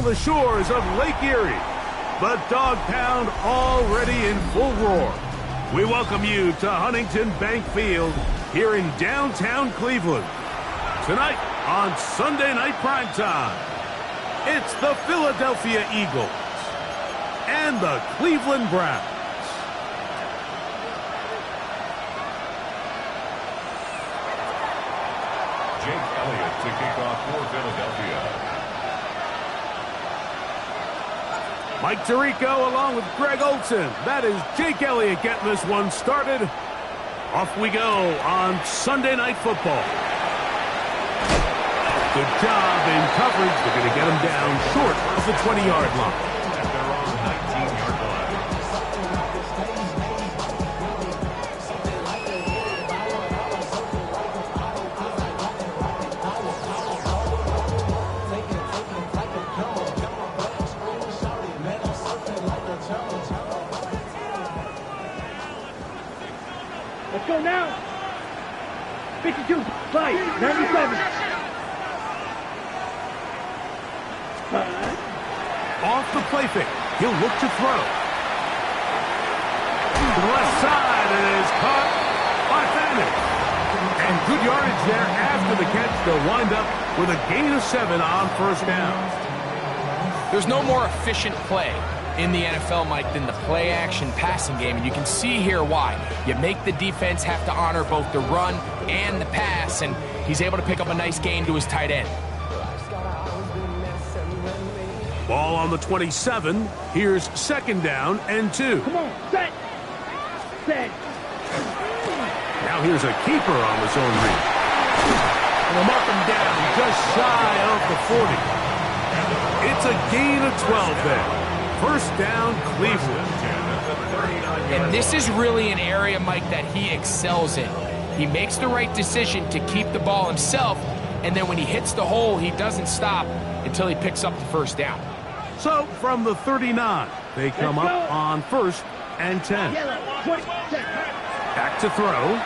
along the shores of Lake Erie. The Dog Pound already in full roar. We welcome you to Huntington Bank Field here in downtown Cleveland. Tonight on Sunday Night Primetime, it's the Philadelphia Eagles and the Cleveland Browns. Jake Elliott to kick off for Philadelphia. Mike Tirico along with Greg Olson. That is Jake Elliott getting this one started. Off we go on Sunday Night Football. Good job in coverage. They're going to get him down short of the 20-yard line. At their own 19-yard line. Let's go now. 52, 5, 97. Off the play fake. He'll look to throw. To the left side, and it is caught by Fanning. And good yardage there after the catch. They'll wind up with a gain of 7 on first down. There's no more efficient play in the NFL, Mike, than the play-action passing game, and you can see here why. You make the defense have to honor both the run and the pass, and he's able to pick up a nice gain to his tight end. Ball on the 27. Here's second down and 2. Come on, set. Now here's a keeper on the zone read. And they'll mark him down just shy of the 40. It's a gain of 12 there. First down, Cleveland. And this is really an area, Mike, that he excels in. He makes the right decision to keep the ball himself, and then when he hits the hole, he doesn't stop until he picks up the first down. So, from the 39, they come up on first and 10. Back to throw.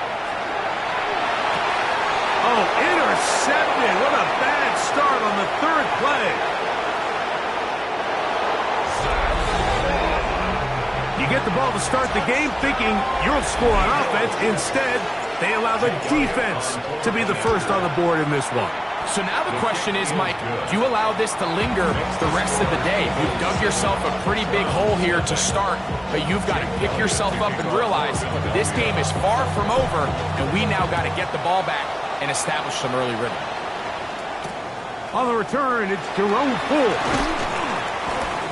Oh, intercepted. What a bad start on the third play. You get the ball to start the game thinking you'll score on offense. Instead, they allow the defense to be the first on the board in this one. So now the question is, Mike, do you allow this to linger the rest of the day? You've dug yourself a pretty big hole here to start, but you've got to pick yourself up and realize this game is far from over, and we now got to get the ball back and establish some early rhythm. On the return, it's Jerome Poole.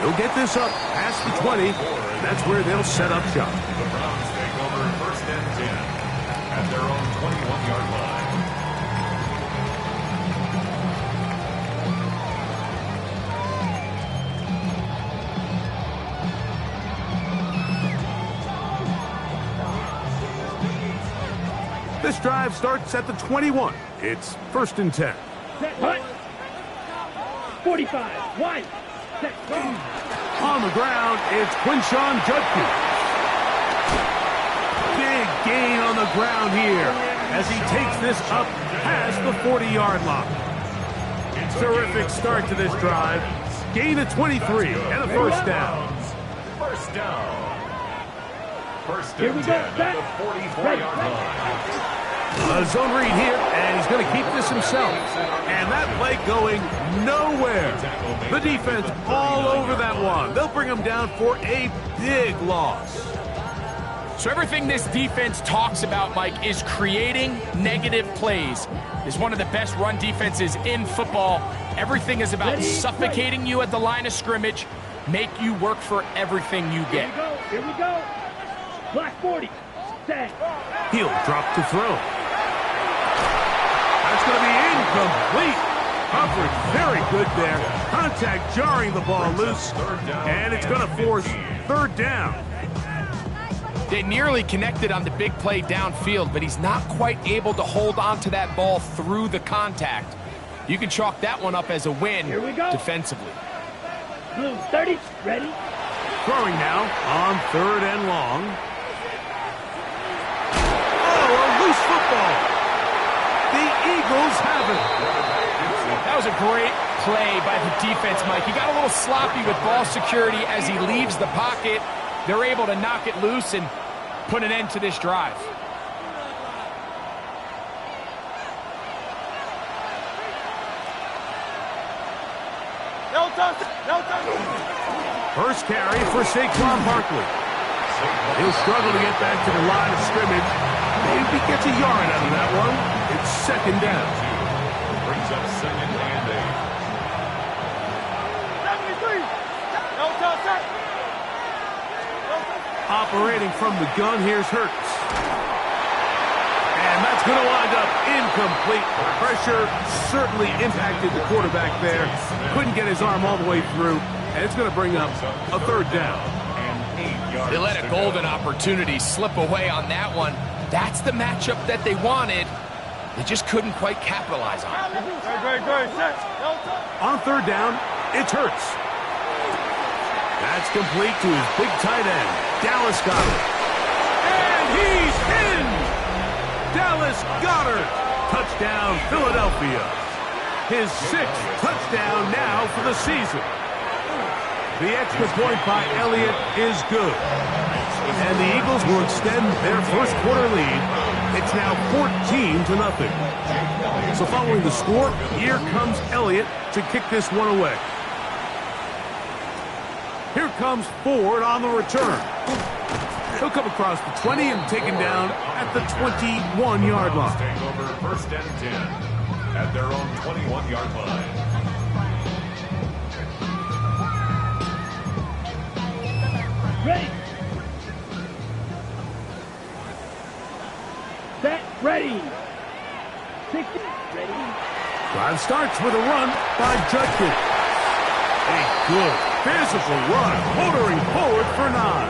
He'll get this up past the 20. That's where they'll set up shop. The Browns take over first and 10 at their own 21-yard line. This drive starts at the 21. It's first and 10. Set, hut. 45, wide. Set, go. On the ground, it's Quinshawn Judkins. Big gain on the ground here as he takes this up past the 40-yard line. Terrific start to this drive. Gain of 23 and a first down. First down. First Here we and go, 10 at the 44-yard line. A zone read here, and he's going to keep this himself. And that play going nowhere. The defense all over that one. They'll bring him down for a big loss. So everything this defense talks about, Mike, is creating negative plays. It's one of the best run defenses in football. Everything is about suffocating you at the line of scrimmage, make you work for everything you get. Here we go. Black 40. Set. He'll drop to throw. That's going to be incomplete. Coverage very good there. Contact jarring the ball loose. And it's going to force third down. They nearly connected on the big play downfield, but he's not quite able to hold on to that ball through the contact. You can chalk that one up as a win defensively. Blue 30, ready. Throwing now on third and long. Oh, a loose football. The Eagles have it. That was a great play by the defense, Mike. He got a little sloppy with ball security as he leaves the pocket. They're able to knock it loose and put an end to this drive. First carry for Saquon Barkley. He'll struggle to get back to the line of scrimmage. Maybe he gets a yard out of that one. It's second down. Brings up second and 8. Operating from the gun, here's Hurts. And that's going to wind up incomplete. Pressure certainly impacted the quarterback there. Couldn't get his arm all the way through. And it's going to bring up a third down. They let a golden opportunity slip away on that one. That's the matchup that they wanted. They just couldn't quite capitalize on it. On third down, it's Hurts. That's complete to his big tight end, Dallas Goedert. And he's in! Dallas Goedert. Touchdown, Philadelphia. His 6th touchdown now for the season. The extra point by Elliott is good. And the Eagles will extend their first quarter lead. It's now 14-0. So following the score, here comes Elliott to kick this one away. Here comes Ford on the return. He'll come across the 20 and taken down at the 21-yard line. Take over first and 10 at their own 21-yard line. Ready. Set. Ready. 60. Ready. Drive starts with a run by Judkins. A good physical run, motoring forward for 9.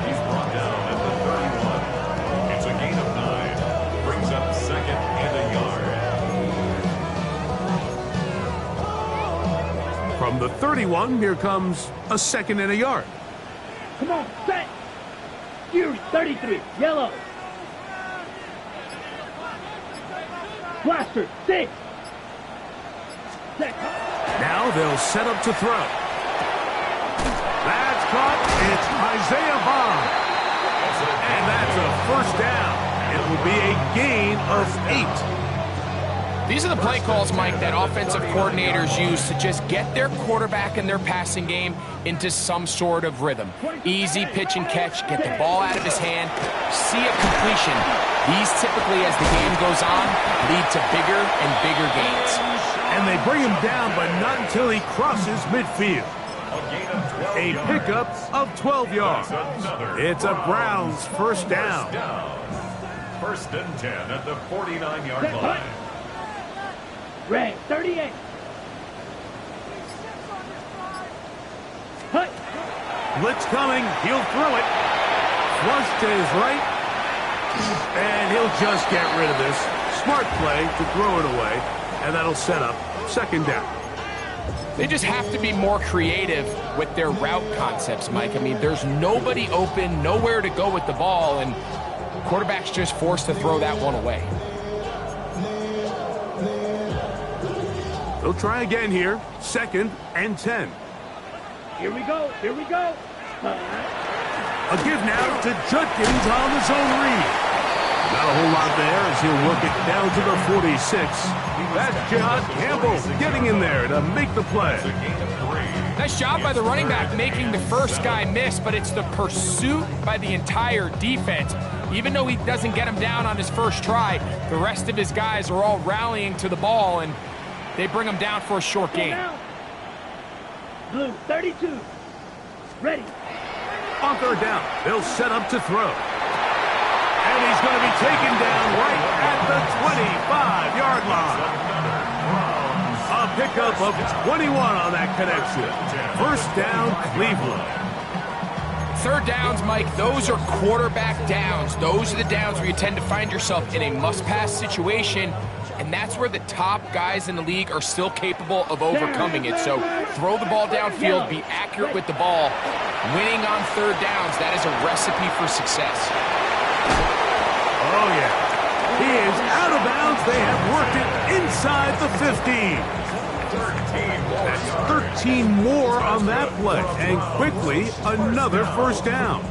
He's brought down at the 31. It's a gain of 9. Brings up second and a yard. From the 31, here comes a second and a yard. Come on. Set. Fury. 33. Yellow. Blaster. 6. Set. Now they'll set up to throw. That's caught. It's Isaiah Bond. And that's a first down. It will be a gain of 8. These are the play calls, Mike, that offensive coordinators use to just get their quarterback and their passing game into some sort of rhythm. Easy pitch and catch, get the ball out of his hand, see a completion. These typically, as the game goes on, lead to bigger and bigger gains. And they bring him down, but not until he crosses midfield. A pickup of 12 yards. It's a Browns first down. First and 10 at the 49-yard line. Red. 38. Hut. Blitz coming. He'll throw it. Flush to his right. And he'll just get rid of this. Smart play to throw it away. And that'll set up second down. They just have to be more creative with their route concepts, Mike. I mean, there's nobody open, nowhere to go with the ball, and quarterback's just forced to throw that one away. They'll try again here. Second and 10. Here we go. Here we go. A give now to Judkins on the zone read. Not a whole lot there as he'll work it down to the 46. That's John Campbell getting in there to make the play. Nice job by the running back making the first guy miss, but it's the pursuit by the entire defense. Even though he doesn't get him down on his first try, the rest of his guys are all rallying to the ball, and they bring him down for a short gain. Blue, 32. Ready. On third down, they'll set up to throw. And he's going to be taken down right at the 25-yard line. A pickup of 21 on that connection. First down, Cleveland. Third downs, Mike, those are quarterback downs. Those are the downs where you tend to find yourself in a must-pass situation, and that's where the top guys in the league are still capable of overcoming it. So throw the ball downfield, be accurate with the ball. Winning on third downs, that is a recipe for success. Oh, yeah. He is out of bounds. They have worked it inside the 15. That's 13 more on that play. And quickly, another first down.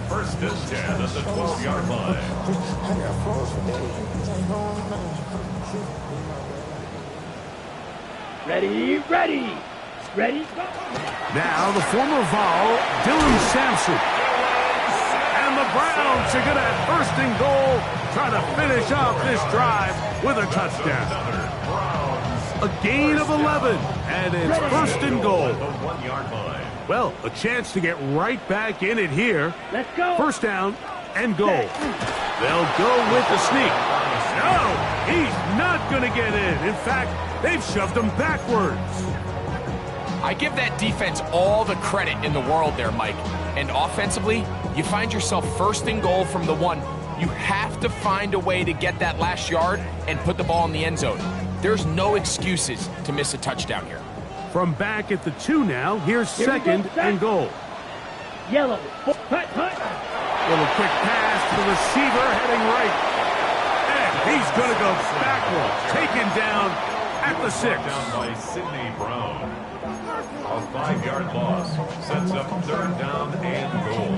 First and 10 at the 12-yard line. Ready, ready. Ready, go. Now the former Vol, Dylan Sampson. And the Browns are going to have first and goal, trying to finish off this drive with a touchdown. A gain of 11, and it's first and goal. The 1-yard line. Well, a chance to get right back in it here. Let's go. First down and goal. They'll go with the sneak. No, he's not going to get in. In fact, they've shoved him backwards. I give that defense all the credit in the world there, Mike. And offensively, you find yourself first and goal from the 1. You have to find a way to get that last yard and put the ball in the end zone. There's no excuses to miss a touchdown here. From back at the 2 now, here's second and goal. Yellow. Hut, hut. Little quick pass to the receiver heading right. And he's going to go backwards. Taken down at the 6. Down by Sidney Brown. A 5-yard loss sets up third down and goal.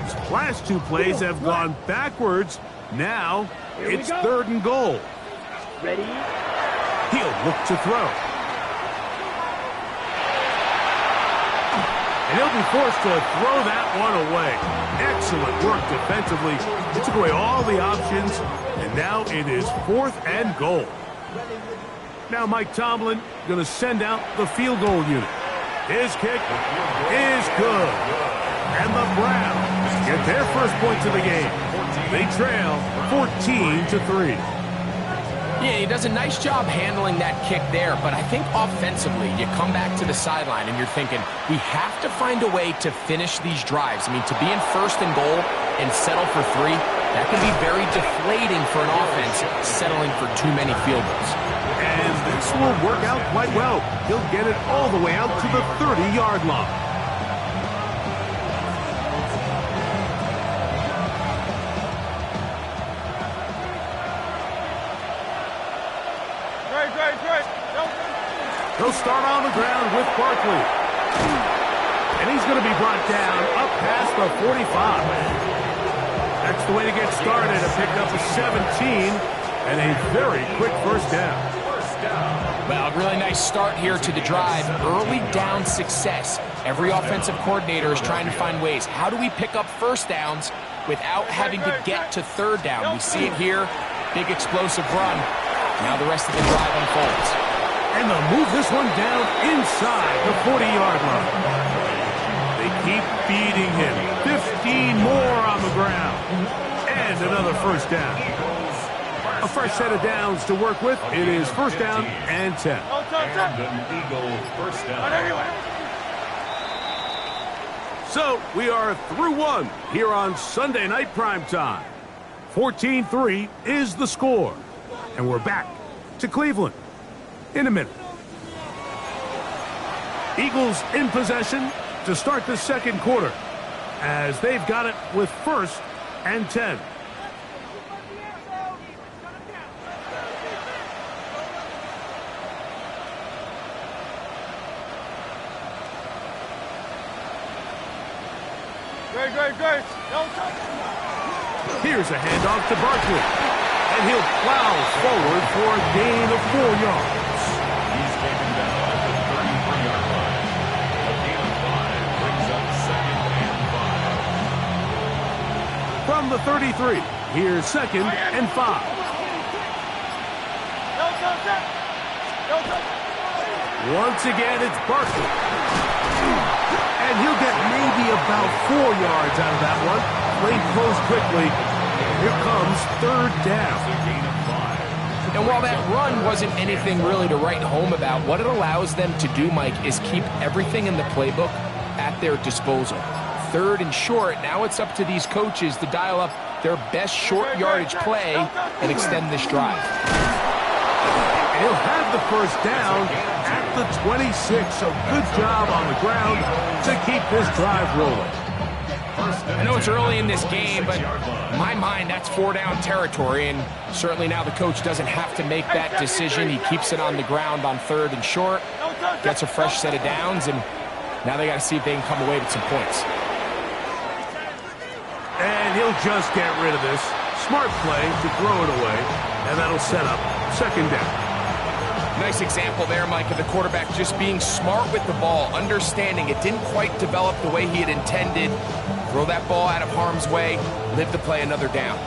His last 2 plays have gone backwards. Now it's third and goal. Ready. He'll look to throw. And he'll be forced to throw that one away. Excellent work defensively. He took away all the options, and now it is fourth and goal. Now Mike Tomlin going to send out the field goal unit. His kick is good. And the Browns get their first points of the game. They trail 14-3. Yeah, he does a nice job handling that kick there, but I think offensively, you come back to the sideline and you're thinking, we have to find a way to finish these drives. I mean, to be in first and goal and settle for 3, that can be very deflating for an offense settling for too many field goals. And this will work out quite well. He'll get it all the way out to the 30-yard line. He'll start on the ground with Barkley. And he's going to be brought down up past the 45. That's the way to get started. A pickup of 17 and a very quick first down. Well, a really nice start here to the drive. Early down success. Every offensive coordinator is trying to find ways. How do we pick up first downs without having to get to third down? We see it here. Big explosive run. Now the rest of the drive unfolds. And they'll move this one down inside the 40-yard line. They keep beating him. 15 more on the ground. And another first down. A fresh set of downs to work with. It is first down and 10. And an Eagle first down. So we are through 1 here on Sunday Night Primetime. 14-3 is the score. And we're back to Cleveland in a minute. Eagles in possession to start the second quarter as they've got it with first and 10. Great. Here's a handoff to Barkley. And he'll plow forward for a gain of 4 yards. He's taken down at the 33-yard line. A gain of 5 brings up second and 5. From the 33, here's second and 5. Once again, it's Barkley. And he'll get maybe about 4 yards out of that one. Played close quickly. Here comes third down. And while that run wasn't anything really to write home about, what it allows them to do, Mike, is keep everything in the playbook at their disposal. Third and short, now it's up to these coaches to dial up their best short yardage play and extend this drive. And he'll have the first down at the 26, so good job on the ground to keep this drive rolling. I know it's early in this game, but in my mind, that's 4-down territory, and certainly now the coach doesn't have to make that decision. He keeps it on the ground on 3rd and short, gets a fresh set of downs, and now they got to see if they can come away with some points. And he'll just get rid of this. Smart play to throw it away, and that'll set up 2nd down. Nice example there, Mike, of the quarterback just being smart with the ball, understanding it didn't quite develop the way he had intended. Throw that ball out of harm's way, live to play another down.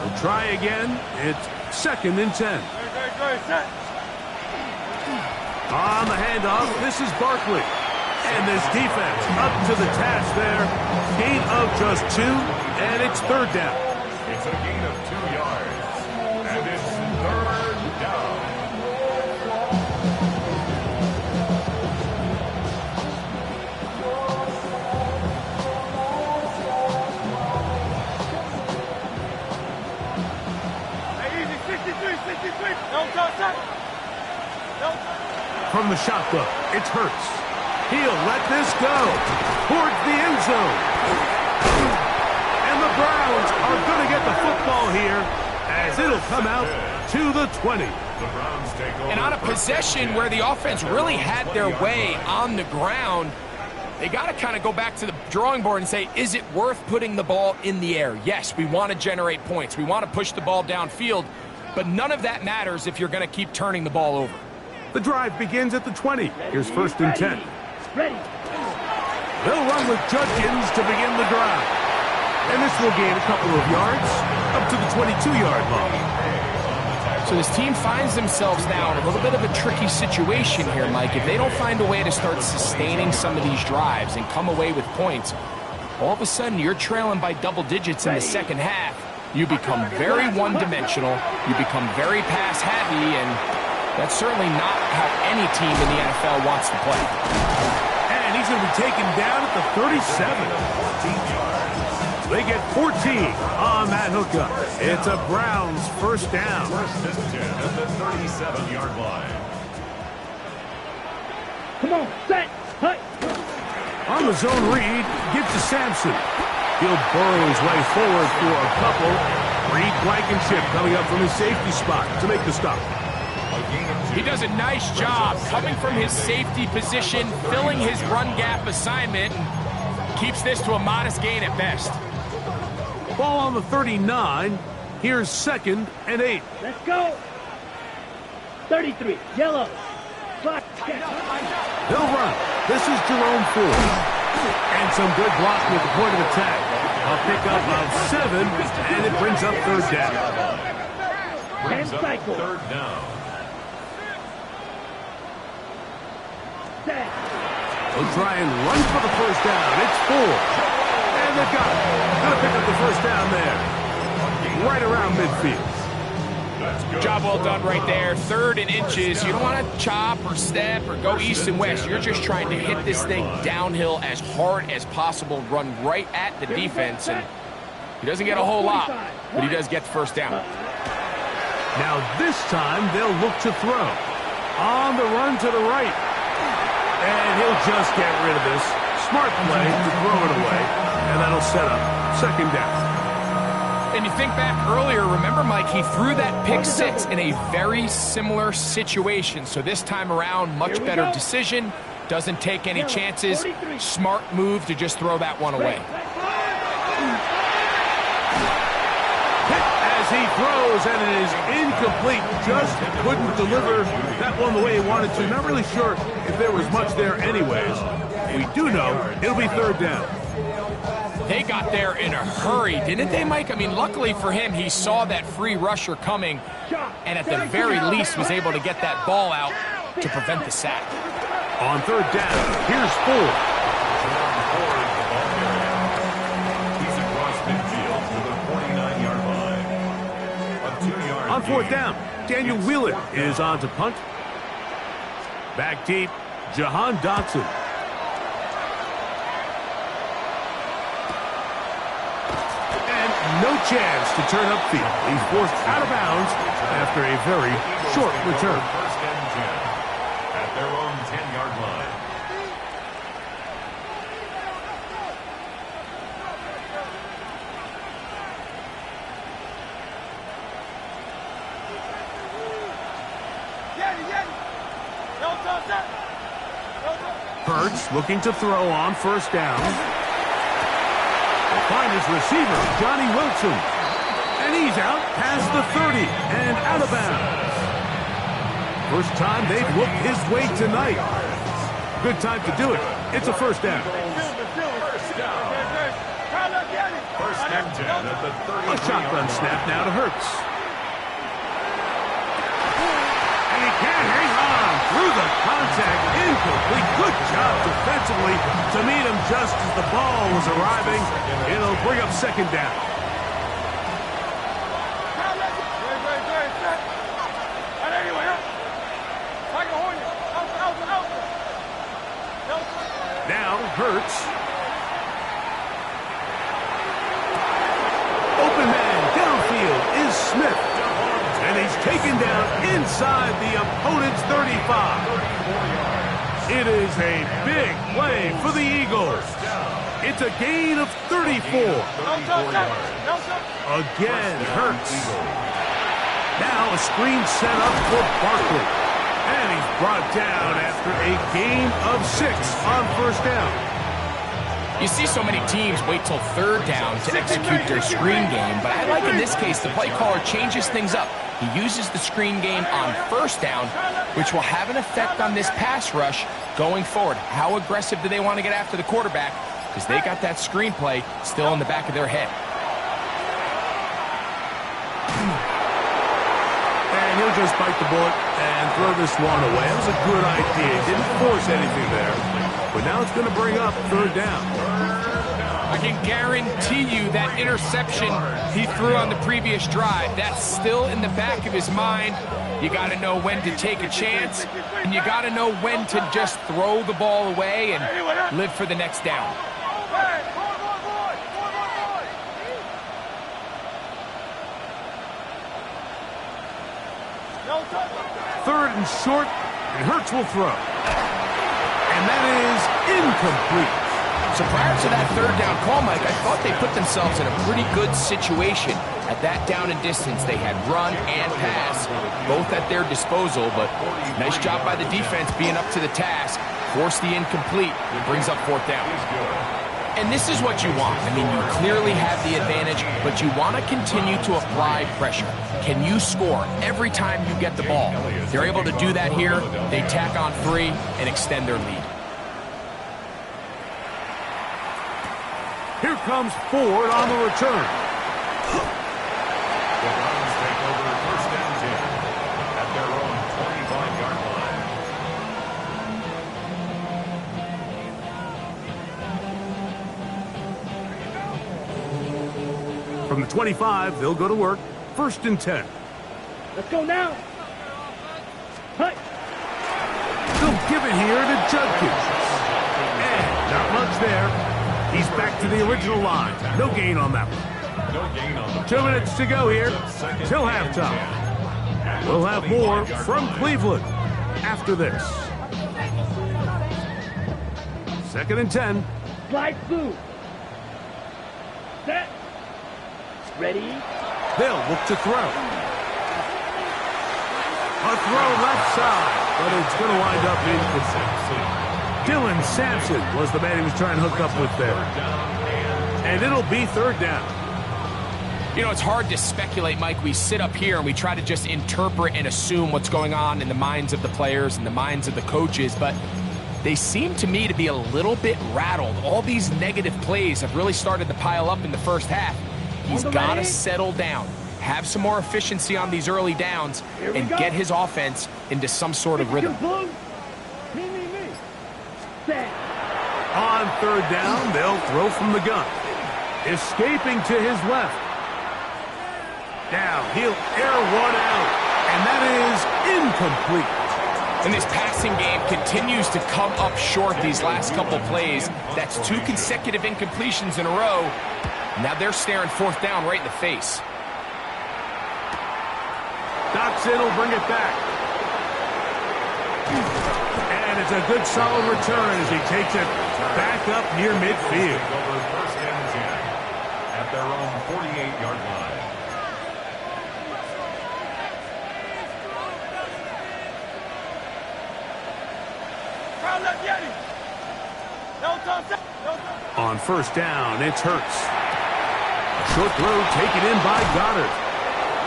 We'll try again. It's 2nd and 10. On the handoff, this is Barkley. And this defense up to the task there. Gain of just 2, and it's 3rd down. It's a gain of 2 yards, and it's 3rd down. From the shotgun, it's Hurts. He'll let this go towards the end zone. And the Browns are going to get the football here as it'll come out to the 20. The Browns take over. And on a possession where the offense really had their way on the ground, they got to kind of go back to the drawing board and say, is it worth putting the ball in the air? Yes, we want to generate points. We want to push the ball downfield, but none of that matters if you're going to keep turning the ball over. The drive begins at the 20. Here's 1st and 10. Ready. They'll run with Judkins to begin the drive. And this will gain a couple of yards up to the 22-yard line. So this team finds themselves now in a little bit of a tricky situation here, Mike. If they don't find a way to start sustaining some of these drives and come away with points, all of a sudden you're trailing by double digits in the 2nd half. You become very one-dimensional. You become very pass-heavy, and that's certainly not how any team in the NFL wants to play. And he's going to be taken down at the 37. 14 yards. They get 14 on that hookup. It's a Browns 1st down. 1st and 10 at the 37-yard line. Come on, set, hut. On the zone read, give to Sampson. He'll burrow his way forward for a couple. Reed Blankenship coming up from his safety spot to make the stop. He does a nice job coming from his safety position, filling his run gap assignment, and keeps this to a modest gain at best. Ball on the 39. Here's 2nd and 8. Let's go. 33, yellow. Clock. They'll run. This is Jerome Ford. And some good blocking at the point of attack. A pickup of 7, and it brings up 3rd down. Brings up cycle. 3rd down. They'll try and run for the 1st down. It's 4. And they've got it. Gonna pick up the 1st down there. Right around midfield. Job well done right there. 3rd and inches. You don't want to chop or step or go east and west. You're just trying to hit this thing downhill as hard as possible, run right at the defense. And he doesn't get a whole lot, but he does get the 1st down. Now this time they'll look to throw. On the run to the right. And he'll just get rid of this. Smart play to throw it away. And that'll set up 2nd down. And you think back earlier, remember, Mike, he threw that pick 6 in a very similar situation. So this time around, much better decision. Doesn't take any chances. Smart move to just throw that one away. As he throws, and it is incomplete. Just couldn't deliver that one the way he wanted to. Not really sure if there was much there anyways. We do know it'll be 3rd down. They got there in a hurry, didn't they, Mike? I mean, luckily for him, he saw that free rusher coming, and at the very least was able to get that ball out to prevent the sack. On 3rd down, here's Ford. He's across midfield to the 49-yard line. A 2-yard On 4th down, Daniel Wheeler is on to punt. Back deep, Jahan Dotson. No chance to turn upfield. He's forced out of bounds after a very short return. 1st and 10 at their own 10-yard line. Hurts looking to throw on first down. Will find his receiver, Johnny Wilson. And he's out past the 30 and out of bounds. First time they've looked his way tonight. Good time to do it. It's a first down. First and 10 at the 30. A shotgun snap now to Hurts. And he can't hang on through the contact. Incomplete. Good job defensively to meet him just as the ball was arriving. It'll bring up second down. Now Hurts. Open man downfield is Smith. And he's taken down inside the opponent's 35. It is a big play for the Eagles. It's a gain of 34. Again, Hurts. Now a screen set up for Barkley. And he's brought down after a gain of 6 on first down. You see so many teams wait till third down to execute their screen game, but I like in this case the play caller changes things up. He uses the screen game on first down, which will have an effect on this pass rush going forward. How aggressive do they want to get after the quarterback? Because they got that screenplay still in the back of their head. And he'll just bite the bullet and throw this one away. That was a good idea. He didn't force anything there. But now it's going to bring up third down. I can guarantee you that interception he threw on the previous drive, that's still in the back of his mind. You got to know when to take a chance, and you got to know when to just throw the ball away and live for the next down. Third and short, and Hurts will throw. And that is incomplete. So prior to that third down call, Mike, I thought they put themselves in a pretty good situation. At that down and distance, they had run and pass, both at their disposal, but nice job by the defense being up to the task. Force the incomplete, brings up fourth down. And this is what you want. I mean, you clearly have the advantage, but you want to continue to apply pressure. Can you score every time you get the ball? They're able to do that here. They tack on 3 and extend their lead. Here comes Ford on the return. The Browns take over first down 10 at their own 25-yard line. From the 25, they'll go to work. First and 10. Let's go now. Hey. They'll give it here to Judkins. And not much there. He's back to the original line. No gain on that one. No gain on the 2 minutes to go here till halftime. We'll have more from Cleveland after this. Second and 10. Slide through. Set. Ready. They'll look to throw. A throw left side, but it's going to wind up incomplete. Dylan Sampson was the man he was trying to hook up with there. And it'll be third down. You know, it's hard to speculate, Mike. We sit up here and we try to just interpret and assume what's going on in the minds of the players and the minds of the coaches, but they seem to me to be a little bit rattled. All these negative plays have really started to pile up in the first half. He's got to settle down, have some more efficiency on these early downs, and get his offense into some sort of rhythm. Me. Set. On third down, they'll throw from the gun. Escaping to his left. Now he'll air one out, and that is incomplete. And this passing game continues to come up short these last couple plays. That's 2 consecutive incompletions in a row. Now they're staring fourth down right in the face. Dotson will bring it back. And it's a good solid return as he takes it back up near midfield. Over first and 10 at their own 48-yard line. On first down, it's Hurts. Short throw taken in by Goddard.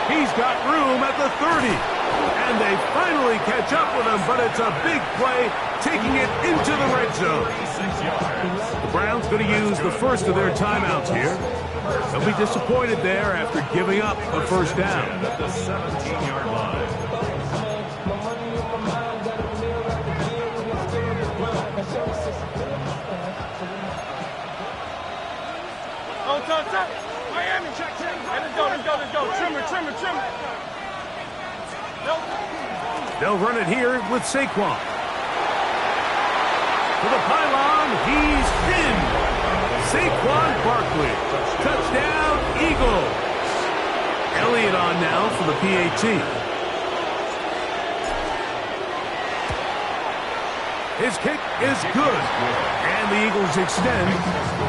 He's got room at the 30. And they finally catch up with him, but it's a big play, taking it into the red zone. The Browns going to use the first of their timeouts here. They'll be disappointed there after giving up the first down. At the 17-yard line. Miami, check. Let's go. Trimmer. They'll run it here with Saquon. To the pylon, he's in. Saquon Barkley. Touchdown, Eagles. Elliott on now for the PAT. His kick is good. And the Eagles extend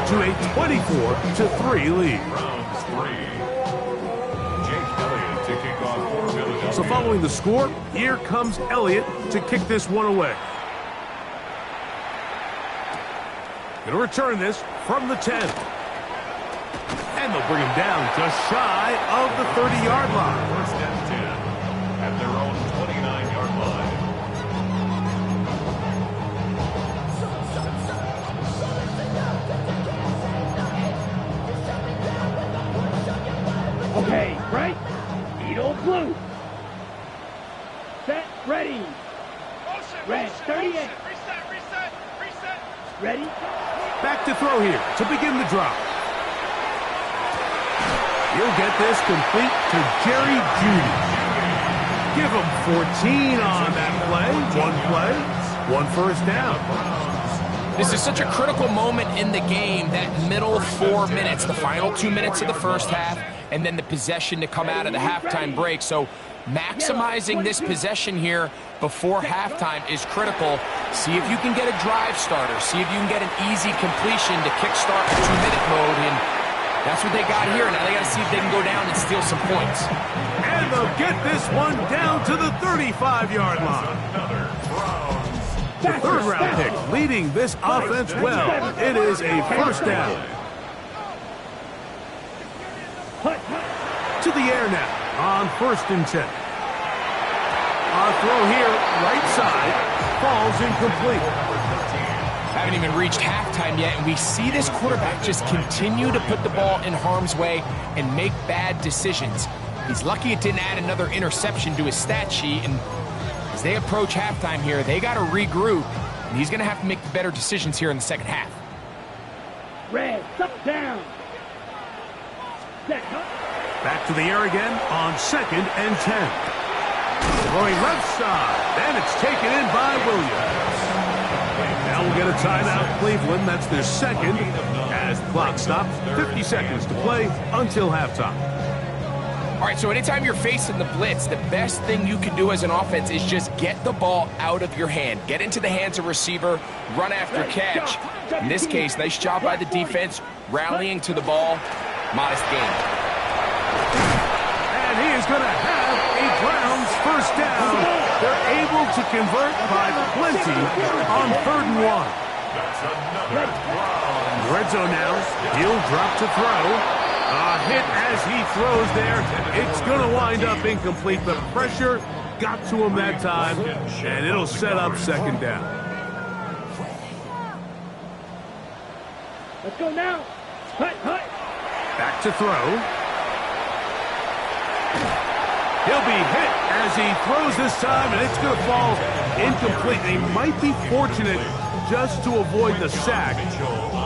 to a 24-3 lead. Browns 3. Jake Elliott to kick off for Philadelphia. So following the score, here comes Elliott to kick this one away. Going to return this from the 10. And they'll bring him down just shy of the 30-yard line. First and 10 at their own 29-yard line. Okay, right? Eagle blue. Set, ready. Red, 38. Reset. Ready? Back to throw here to begin the drop. He'll get this complete to Jerry Jeudy. Give him 14 on that play. One first down. This is such a critical moment in the game, that middle 4 minutes, the final 2 minutes of the first half, and then the possession to come out of the halftime break. So maximizing this possession here before halftime is critical. See if you can get a drive starter. See if you can get an easy completion to kickstart the 2-minute mode. And that's what they got here. Now they got to see if they can go down and steal some points. And they'll get this one down to the 35-yard line. The third-round pick leading this offense well. It is a first down. To the air now on first and 10. Our throw here, right side, falls incomplete. Haven't even reached halftime yet, and we see this quarterback just continue to put the ball in harm's way and make bad decisions. He's lucky it didn't add another interception to his stat sheet, and as they approach halftime here, they got to regroup, and he's going to have to make better decisions here in the second half. Red, down. Set, Back to the air again on second and 10. Throwing left side, and it's taken in by Williams. Now we'll get a timeout, Cleveland. That's their second as the clock stops. 50 seconds to play until halftime. All right, so anytime you're facing the blitz, the best thing you can do as an offense is just get the ball out of your hand. Get into the hands of receiver, run after catch. In this case, nice job by the defense, rallying to the ball. Modest gain. And he is going to have a Browns first down. They're able to convert by plenty on 3rd and 1. That's another Browns. Red zone now. He'll drop to throw. A hit as he throws there. It's going to wind up incomplete. The pressure got to him that time, and it'll set up second down. Let's go now. Hut. Back to throw. He'll be hit as he throws this time, and it's going to fall incomplete. He might be fortunate just to avoid the sack,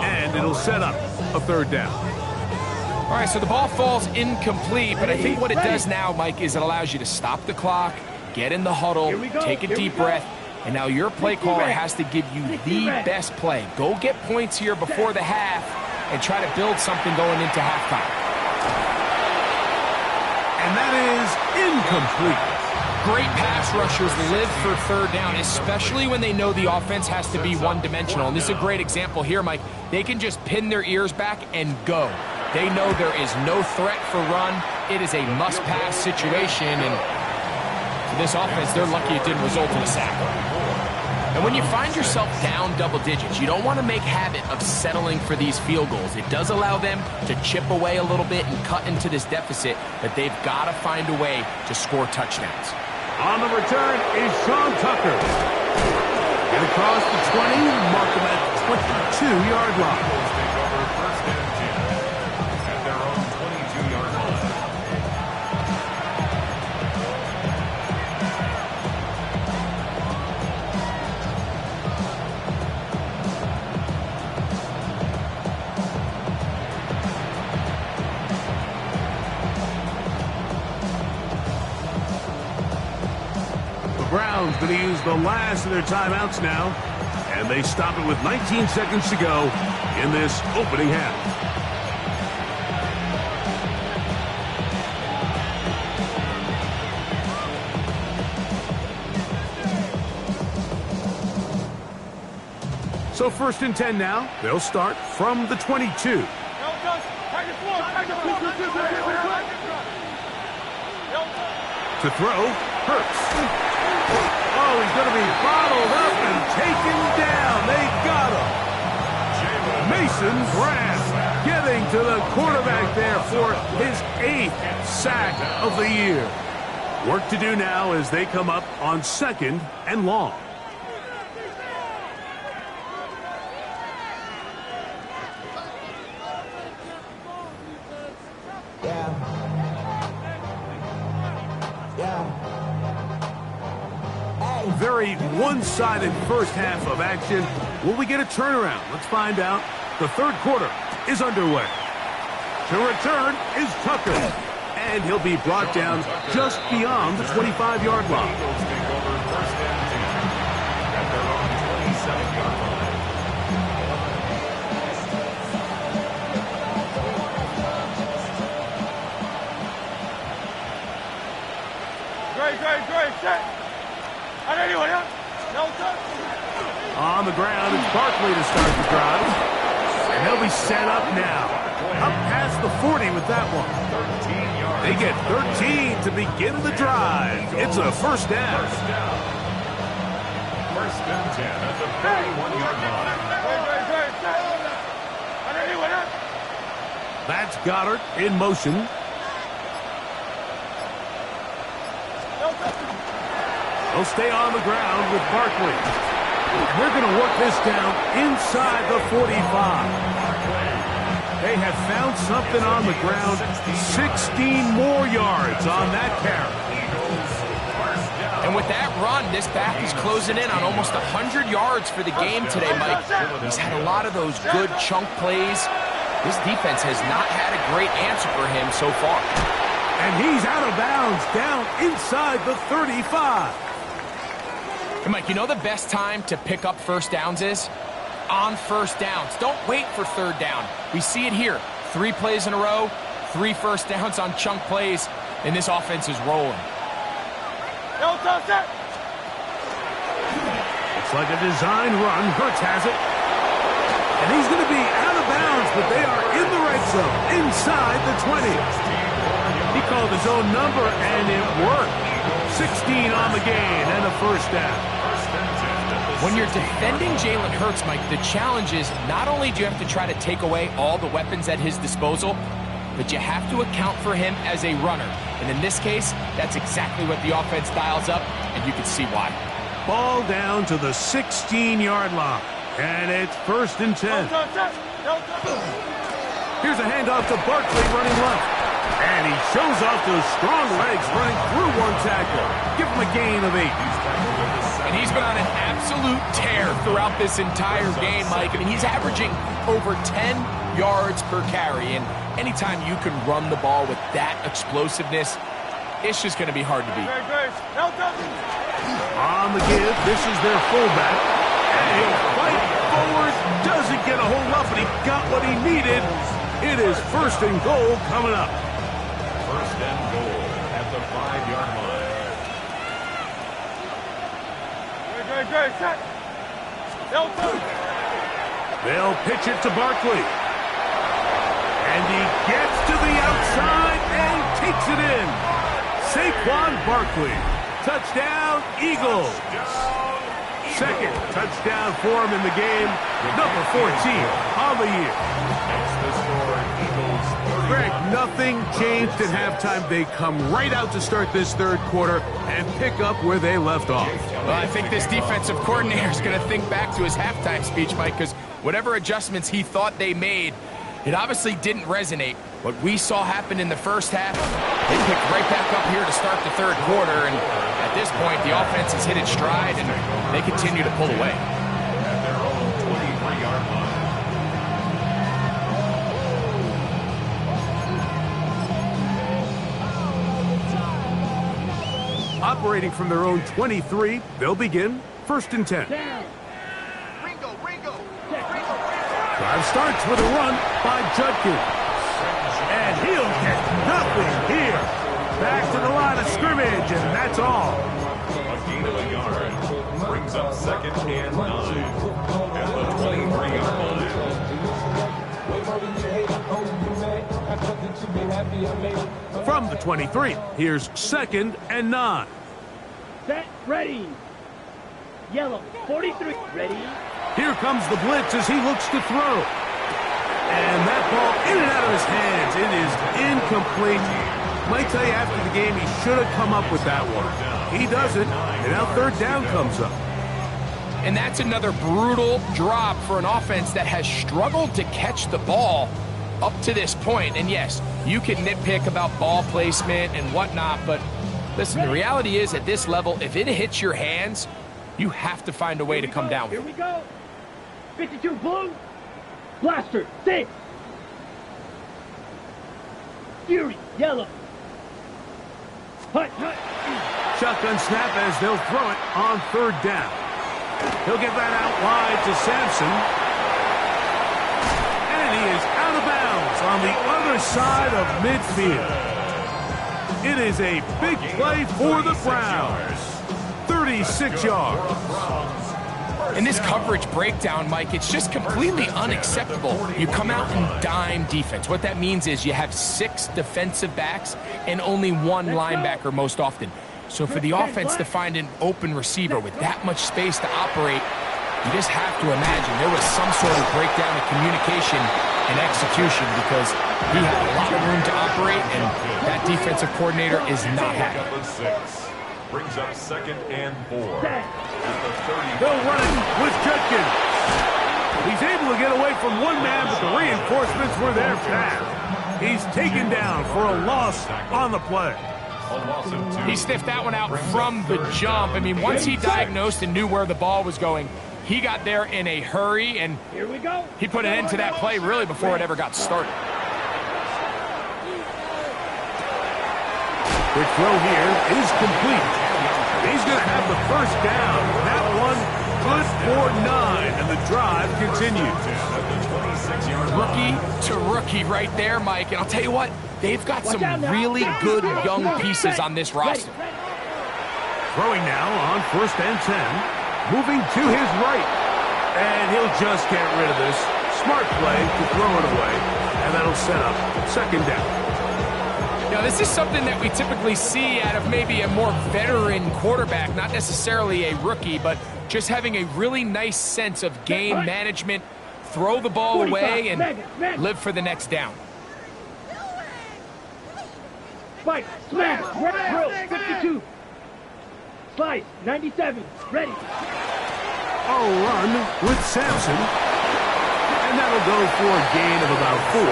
and it'll set up a 3rd down. All right, so the ball falls incomplete, but I think what it does now, Mike, is it allows you to stop the clock, get in the huddle, take a deep breath, and now your play caller has to give you the best play. Go get points here before the half and try to build something going into halftime. And that is incomplete. Great pass rushers live for 3rd down, especially when they know the offense has to be one-dimensional. And this is a great example here, Mike. They can just pin their ears back and go. They know there is no threat for run. It is a must-pass situation, and for this offense, they're lucky it didn't result in a sack. And when you find yourself down double digits, you don't want to make habit of settling for these field goals. It does allow them to chip away a little bit and cut into this deficit, but they've got to find a way to score touchdowns. On the return is Sean Tucker. Get across the 20, mark him at 22-yard line. Eagles take over first and 10 at their own 22-yard line. Browns going to use the last of their timeouts now, and they stop it with 19 seconds to go in this opening half. So 1st and 10 now. They'll start from the 22. To throw, Hurts. Oh, he's going to be bottled up and taken down. They got him. Mason Graham getting to the quarterback there for his 8th sack of the year. Work to do now as they come up on 2nd and long. Very one-sided first half of action. Will we get a turnaround? Let's find out. The 3rd quarter is underway. To return is Tucker. And he'll be brought down just beyond the 25-yard line. Eagles take over first and 10 at their own 27-yard line. Great, set. On the ground, it's Barkley to start the drive. And they'll be set up now. Up past the 40 with that one. 13 yards. They get 13 to begin the drive. It's a first down. First and 10 at the 31-yard line. That's Goddard in motion. They'll stay on the ground with Barkley. They're going to work this down inside the 45. They have found something on the ground. 16 more yards on that carry. And with that run, this back is closing in on almost 100 yards for the game today, Mike. He's had a lot of those good chunk plays. This defense has not had a great answer for him so far. And he's out of bounds down inside the 35. And Mike, you know the best time to pick up first downs is? On first downs. Don't wait for 3rd down. We see it here. 3 plays in a row, 3 first downs on chunk plays, and this offense is rolling. It's like a design run. Hurts has it. And he's going to be out of bounds, but they are in the red zone, inside the 20. He called his own number, and it worked. 16 on the gain and a first down. When you're defending Jalen Hurts, Mike, the challenge is not only do you have to try to take away all the weapons at his disposal, but you have to account for him as a runner. And in this case, that's exactly what the offense dials up, and you can see why. Ball down to the 16-yard line, and it's 1st and 10. Here's a handoff to Barkley running left. And he shows off those strong legs running through one tackle. Give him a gain of 8. And he's been on an absolute tear throughout this entire game, Mike. I mean, he's averaging over 10 yards per carry. And anytime you can run the ball with that explosiveness, it's just going to be hard to beat. On the give, this is their fullback. And he'll fight forward. Doesn't get a hold up, but he got what he needed. It is 1st and goal coming up. 1st and goal at the 5-yard line. They'll pitch it to Barkley. And he gets to the outside and takes it in. Saquon Barkley. Touchdown, Eagles. second touchdown for him in the game. Number 14 on the year. It's the score, Eagles 31. Greg, nothing changed at halftime. They come right out to start this third quarter and pick up where they left off. Well, I think this defensive coordinator is going to think back to his halftime speech, Mike, because whatever adjustments he thought they made, it obviously didn't resonate. What we saw happen in the first half, they picked right back up here to start the third quarter, and at this point, the offense has hit its stride, and they continue to pull away. At their own 23-yard line. Operating from their own 23, they'll begin 1st and 10. Drive starts with a run by Judkins. And he'll get nothing here. Back to the line of scrimmage, and that's all. A gain of a yard brings up 2nd and 9 at the 23-yard line. From the 23, here's 2nd and 9. Set, ready. Yellow, 43, ready. Here comes the blitz as he looks to throw. And that ball in and out of his hands. It is incomplete. Might tell you after the game he should have come up with that one. He doesn't, and now 3rd down comes up. And that's another brutal drop for an offense that has struggled to catch the ball up to this point. And yes, you can nitpick about ball placement and whatnot, but listen, the reality is at this level, if it hits your hands, you have to find a way to come down with Here it. we go. 52 blue. Blaster, 6. Fury, yellow. Hut, hut. Shotgun snap as they'll throw it on 3rd down. He'll get that out wide to Sampson. And he is out of bounds on the other side of midfield. It is a big play for the Browns. 36 yards. In this coverage breakdown, Mike, it's just completely unacceptable. You come out in dime defense. What that means is you have 6 defensive backs and only 1 linebacker most often. So for the offense to find an open receiver with that much space to operate, you just have to imagine there was some sort of breakdown in communication and execution because he had a lot of room to operate, and that defensive coordinator is not happy. Brings up 2nd and 4. They'll run it with Judkins. He's able to get away from one man, but the reinforcements were there fast. He's taken down for a loss on the play. He sniffed that one out from the jump. I mean, once he diagnosed and knew where the ball was going, he got there in a hurry, and Here we go. he put an end to that play really before it ever got started. Quick throw here is complete. He's going to have the 1st down. That one good for 9, and the drive continues. Rookie to rookie right there, Mike. And I'll tell you what, they've got some really good young pieces on this roster. Throwing now on 1st and 10. Moving to his right. And he'll just get rid of this. Smart play to throw it away. And that'll set up 2nd down. Now, this is something that we typically see out of maybe a more veteran quarterback, not necessarily a rookie, but just having a really nice sense of game management, throw the ball away, and live for the next down. Spike, smash, drill, 52. Slice, 97, ready. A run with Sampson. And that'll go for a gain of about 4.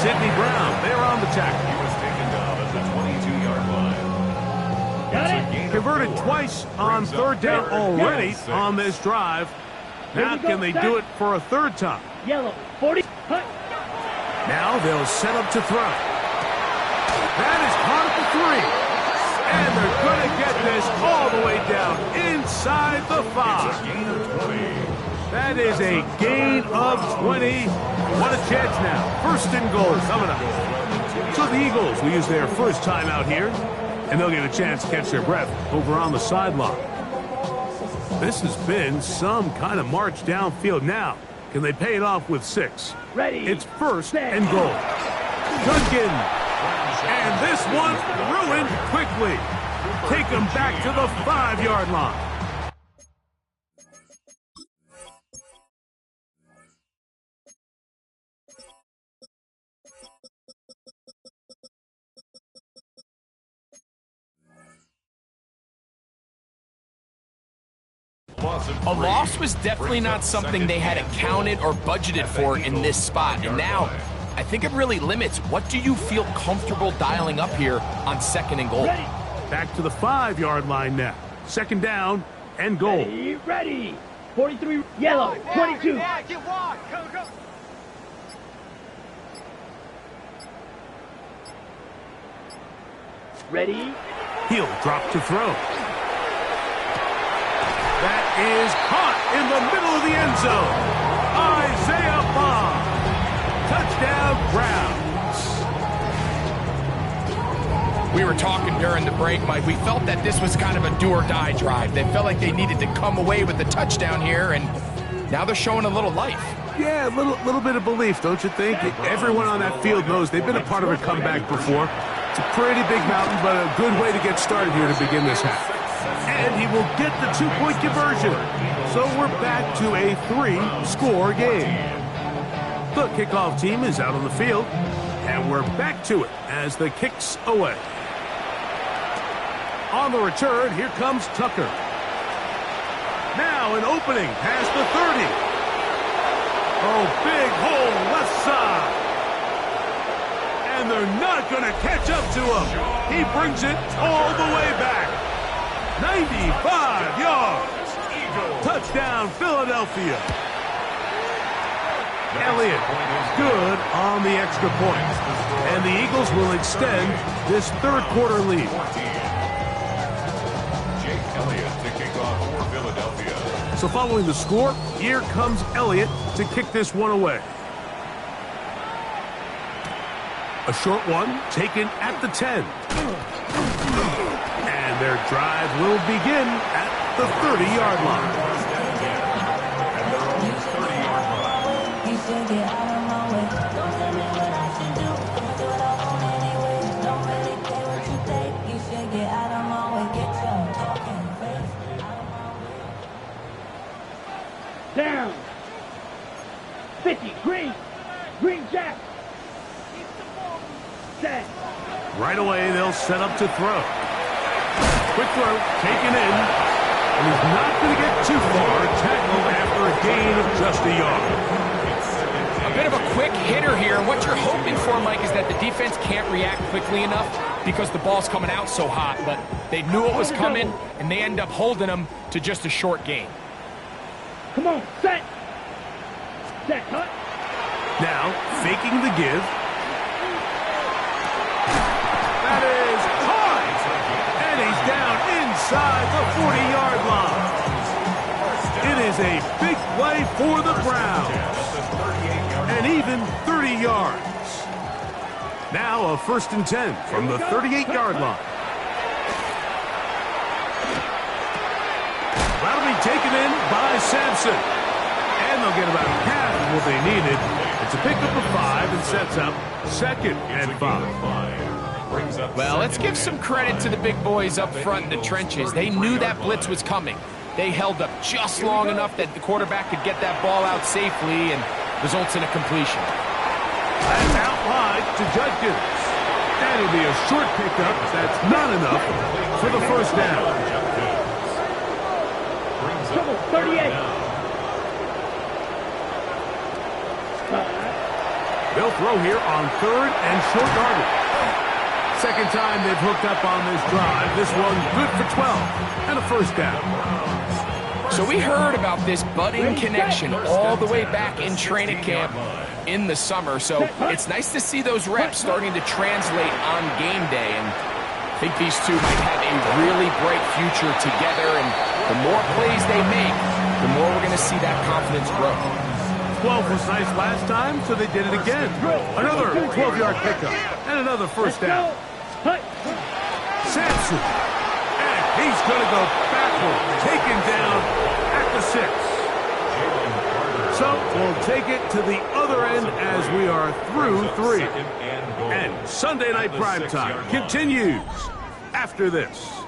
Sidney Brown, they're on the tackle. He was taken down at the 22-yard line. Got it. Converted twice on 3rd down already on this drive. Now can they do it for a 3rd time? Yellow, 40. Hut. Now they'll set up to throw. That is caught at the 3. And they're going to get this all the way down inside the 5. Gain of 20. That is a gain of 20. What a chance now. 1st and goal coming up. So the Eagles will use their 1st time out here, and they'll get a chance to catch their breath over on the sideline. This has been some kind of march downfield. Now, can they pay it off with 6? Ready. It's 1st and goal. Judkins. And this one ruined quickly. Take them back to the 5-yard line. A loss was definitely not something they had accounted or budgeted for in this spot. And now, I think it really limits what do you feel comfortable dialing up here on 2nd and goal. Back to the 5-yard line now. 2nd down and goal. Ready. 43, yellow, 22. Yeah, get wide. Go, go. Ready. He'll drop to throw. That is caught in the middle of the end zone. Isaiah Bond. Touchdown, Browns. We were talking during the break, Mike. We felt that this was kind of a do-or-die drive. They felt like they needed to come away with the touchdown here, and now they're showing a little life. Yeah, a little bit of belief, don't you think? Everyone on that field knows they've been a part of a comeback before. It's a pretty big mountain, but a good way to get started here to begin this half. And he will get the 2-point conversion. So we're back to a 3-score game. The kickoff team is out on the field, and we're back to it as the kick's away. On the return, here comes Tucker. Now an opening past the 30. Oh, big hole left side. And they're not going to catch up to him. He brings it all the way back. 95 yards. Touchdown, Philadelphia. Elliott good on the extra point. And the Eagles will extend this 3rd quarter lead. Jake Elliott to kick off for Philadelphia. So following the score, here comes Elliott to kick this one away. A short one taken at the 10. And their drive will begin at the 30-yard line. Down. 50, green. Green jack. Set. Right away, they'll set up to throw. Quick throw, taken in. And he's not going to get too far. Tackled after a gain of just a yard. A bit of a quick hitter here. And what you're hoping for, Mike, is that the defense can't react quickly enough because the ball's coming out so hot. But they knew it was coming, and they end up holding them to just a short gain. Come on, set. Set, cut. Now, faking the give. That is high. And he's down inside the 40-yard line. It is a big play for the Browns. And even 30 yards. Now a 1st and 10 from the 38-yard line. That'll be taken in by Sampson. And they'll get about half of what they needed. It's a pickup of 5 and sets up 2nd and 5. Well, let's give some credit to the big boys up front in the trenches. They knew that blitz was coming. They held up just long enough that the quarterback could get that ball out safely and results in a completion. That's out wide to Judkins. That'll be a short pickup. That's not enough for the 1st down. Trouble, 38. They'll throw here on 3rd and short yardage. 2nd time they've hooked up on this drive. This one good for 12 and a 1st down. So we heard about this budding connection all the way back in training camp in the summer. So it's nice to see those reps starting to translate on game day. And I think these two might have a really bright future together. And the more plays they make, the more we're going to see that confidence grow. 12 was nice last time, so they did it again. Another 12-yard pickup and another 1st down. Sampson. And he's going to go backward. Taken down at the 6. So we'll take it to the other end as we are through 3. And Sunday Night Primetime continues after this.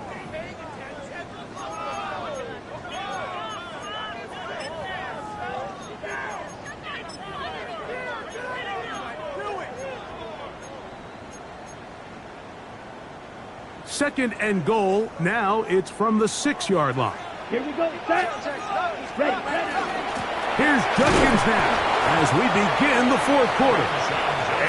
Second and goal. Now it's from the 6-yard line. Here we go. Set. Ready. Here's Judkins now as we begin the fourth quarter.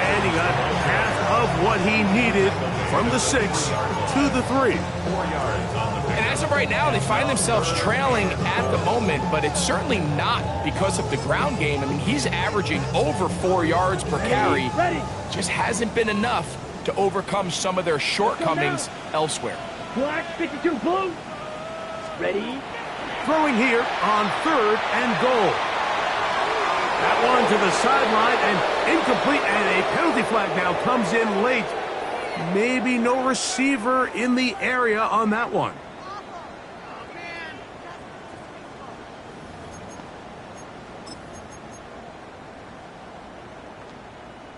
And he got half of what he needed from the 6 to the 3. And as of right now, they find themselves trailing at the moment, but it's certainly not because of the ground game. I mean, he's averaging over 4 yards per carry. Just hasn't been enough to overcome some of their shortcomings elsewhere. Black 52 blue. Ready. Throwing here on 3rd and goal. That one to the sideline and incomplete, and a penalty flag now comes in late. Maybe no receiver in the area on that one.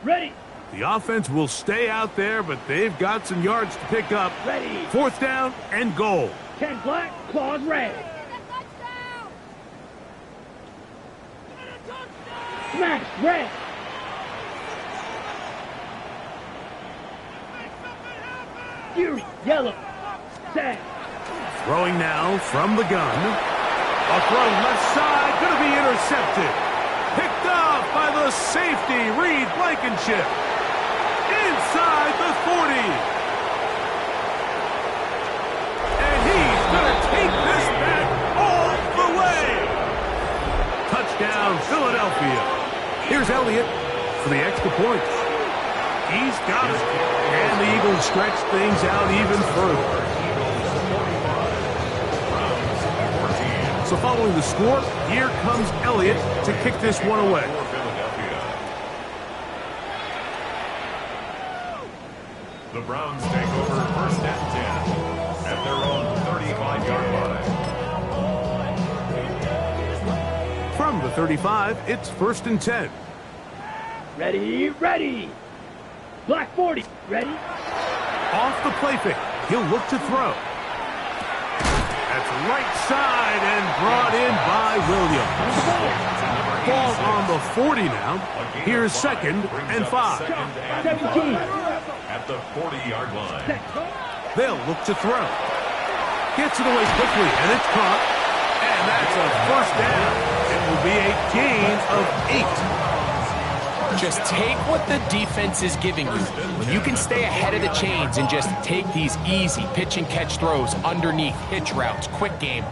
Ready. The offense will stay out there, but they've got some yards to pick up. Ready. 4th down and goal. 10 black, claws red. Smash red. Fury yellow. Set. Throwing now from the gun. A throw left side, going to be intercepted. Picked off by the safety, Reed Blankenship. Inside the 40. And he's going to take this back all the way. Touchdown, Philadelphia. Here's Elliott for the extra point. He's got it. And the Eagles stretch things out even further. So following the score, here comes Elliott to kick this one away. The Browns take over 1st and 10 at their own 35-yard line. From the 35, it's 1st and 10. Ready. Black 40. Ready. Off the play fake. He'll look to throw. That's right side and brought in by Williams. Ball on the 40 now. Here's 2nd and 5. 17. At the 40-yard line. They'll look to throw. Gets it away quickly, and it's caught. And that's a 1st down. It will be a gain of 8. Just take what the defense is giving you. When you can stay ahead of the chains and just take these easy pitch and catch throws underneath, hitch routes, quick game,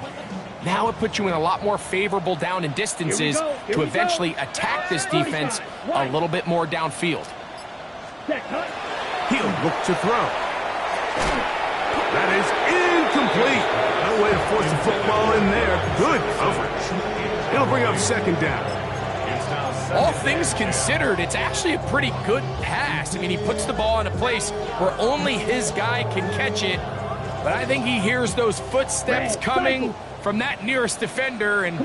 now it puts you in a lot more favorable down and distances to eventually attack this defense a little bit more downfield. He'll look to throw. That is incomplete. No way to force the football in there. Good coverage. It'll bring up 2nd down. All things considered, it's actually a pretty good pass. I mean, he puts the ball in a place where only his guy can catch it. But I think he hears those footsteps coming from that nearest defender, and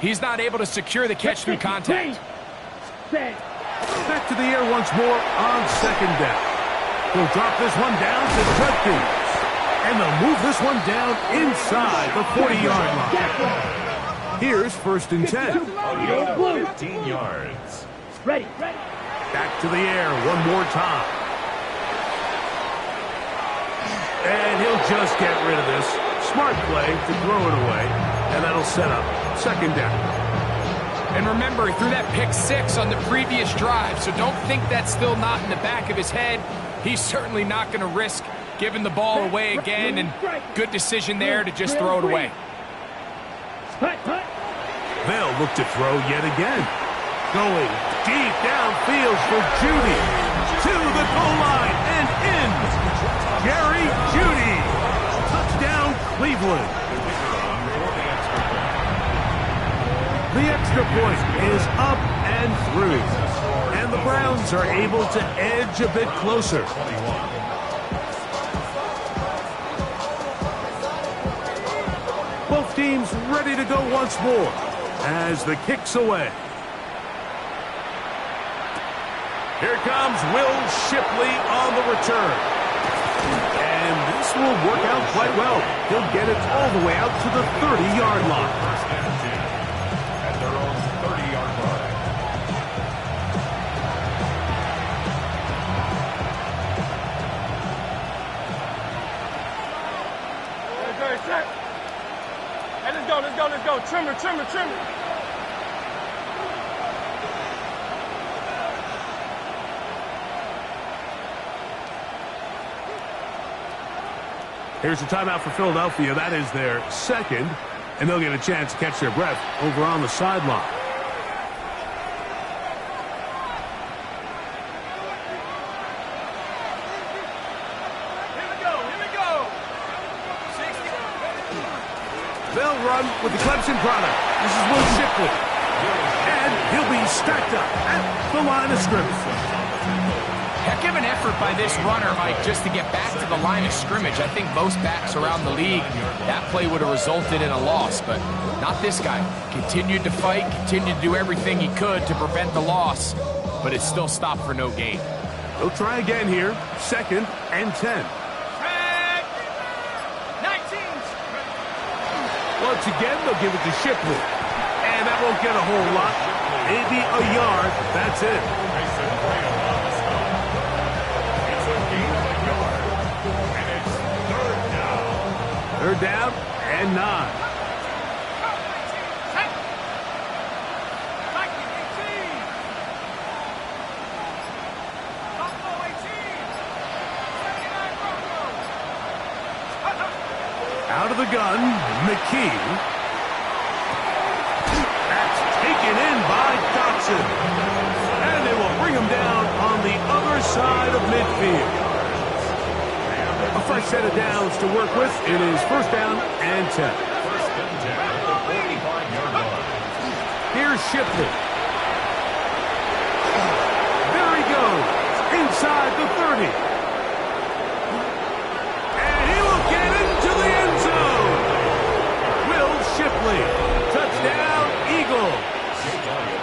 he's not able to secure the catch through contact. Back to the air once more on 2nd down. He'll drop this one down to Judkins. And they'll move this one down inside the 40-yard line. Here's 1st and 10. 15 yards. Ready. Back to the air one more time. And he'll just get rid of this. Smart play to throw it away. And that'll set up 2nd down. And remember, he threw that pick 6 on the previous drive, so don't think that's still not in the back of his head. He's certainly not going to risk giving the ball away again, and good decision there to just throw it away. They'll look to throw yet again. Going deep downfield for Judy. To the goal line and in. Gary Judy. Touchdown, Cleveland. The extra point is up and through. And the Browns are able to edge a bit closer. Both teams ready to go once more as the kick's away. Here comes Will Shipley on the return. And this will work out quite well. He'll get it all the way out to the 30-yard line. At their own 30-yard line. And Trimmer. Here's a timeout for Philadelphia. That is their second, and they'll get a chance to catch their breath over on the sideline. They'll run with the Clemson product. This is Will Shipley. And he'll be stacked up at the line of scrimmage. Heck of an effort by this runner, Mike, just to get back to the line of scrimmage. I think most backs around the league, that play would have resulted in a loss, but not this guy. Continued to fight, continued to do everything he could to prevent the loss, but it still stopped for no gain. They'll try again here. 2nd and 10. Once again, they'll give it to Shipley. And that won't get a whole lot. Maybe a yard. That's it. It's a gain of a yard. And it's 3rd down. 3rd down and 9. Out of the gun, McKee. That's taken in by Dotson. And they will bring him down on the other side of midfield. A fresh set of downs to work with. It is 1st down and 10. 1st and 10 at the 45-yard line. Here's Shipley. There he goes. Inside the 30. Shipley, touchdown, Eagles.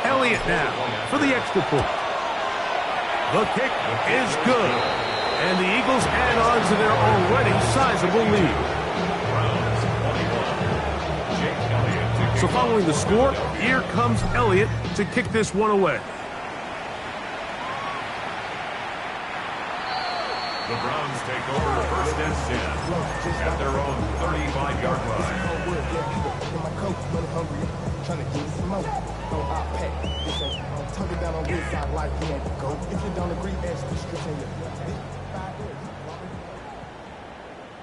Elliott now for the extra point. The kick is good, and the Eagles add on to their already sizable lead. So following the score, here comes Elliott to kick this one away. The Browns take over 1st and 10 at their own 35-yard line.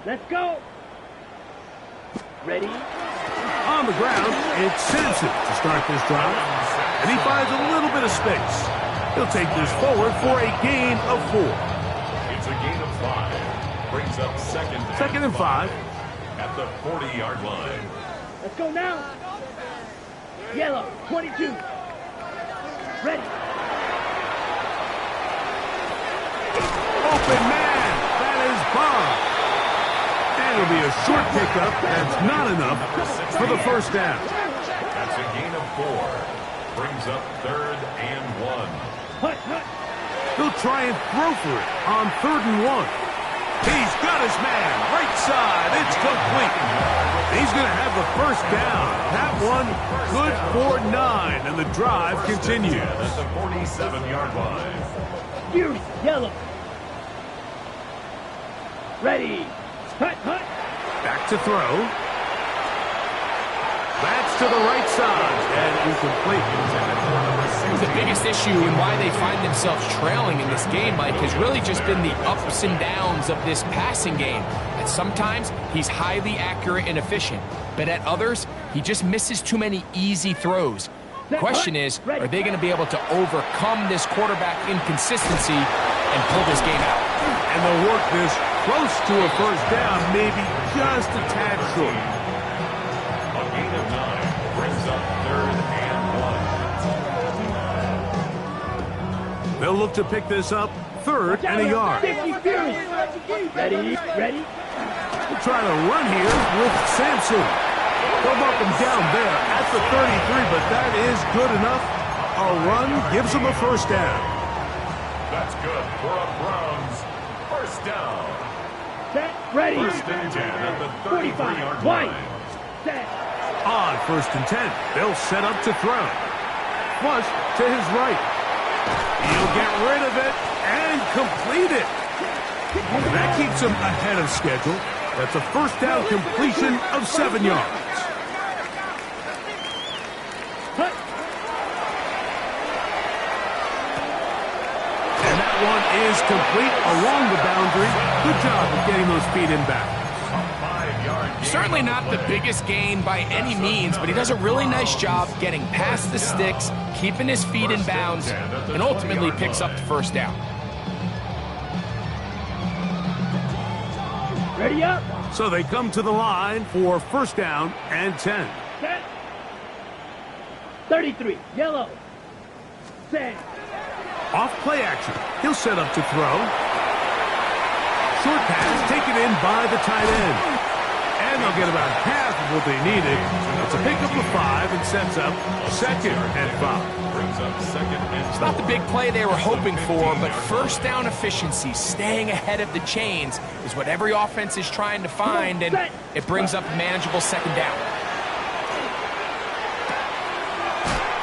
Let's go. Ready? On the ground, it's Simpson to start this drive. And he finds a little bit of space. He'll take this forward for a gain of 4. It's a gain of 5. Brings up 2nd and 5. At the 40-yard line. Let's go now. Yellow, 22. Ready. Open man. That is Bob. And it'll be a short pickup. That's not enough for the 1st down. That's a gain of 4. Brings up 3rd and 1. Hut. He'll try and throw for it on 3rd and 1. He's got his man. Right side. It's complete. He's going to have the 1st down. That one good for 9. And the drive continues. At the 47-yard line. Fury, yellow. Ready. Hut. Back to throw. That's to the right side. And incomplete. The biggest issue and why they find themselves trailing in this game, Mike, has really just been the ups and downs of this passing game. And sometimes he's highly accurate and efficient, but at others, he just misses too many easy throws. The question is, are they going to be able to overcome this quarterback inconsistency and pull this game out? And they'll work this close to a 1st down, maybe just a tad short. A gain of 9 brings up 3rd and 1. They'll look to pick this up 3rd and a yard. 50 Fury. Ready. We'll try to run here with Sampson. They'll mark him down there at the 33, but that is good enough. A run gives them a 1st down. That's good for a Browns 1st down. Set. Ready. 1st and 10 at the 33-yard 45. line. Set. On 1st and 10, they'll set up to throw. Flush to his right. He'll get rid of it and complete it. That keeps him ahead of schedule. That's a 1st down completion of 7 yards. one is complete along the boundary. Good job of getting those feet in back. Certainly not the biggest gain by any means, but he does a really nice job getting past the sticks, keeping his feet in bounds, and ultimately picks up the first down. Ready up. So they come to the line for first down and 10. Set. 33. Yellow. Set. Off play action. He'll set up to throw. Short pass taken in by the tight end. And they'll get about half of what they needed. It's a pickup of 5 and sets up second and 5. Brings up second and It's not the big play they were hoping for, but first down efficiency, staying ahead of the chains, is what every offense is trying to find, and it brings up a manageable second down.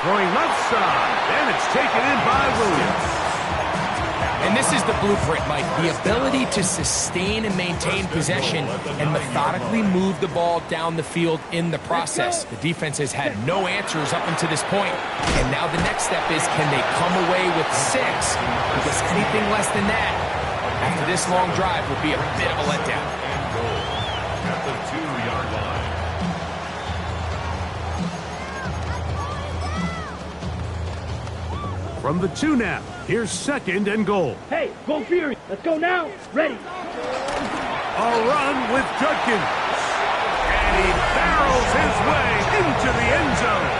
Throwing left side, and it's taken in by Williams. And this is the blueprint, Mike. The ability to sustain and maintain possession and methodically move the ball down the field in the process. The defense has had no answers up until this point. And now the next step is, can they come away with 6? Because anything less than that, after this long drive, will be a bit of a letdown. at the 2-yard line. From the 2 now, here's second and goal. Hey, go Fury. Let's go now. Ready. A run with Judkins. And he barrels his way into the end zone.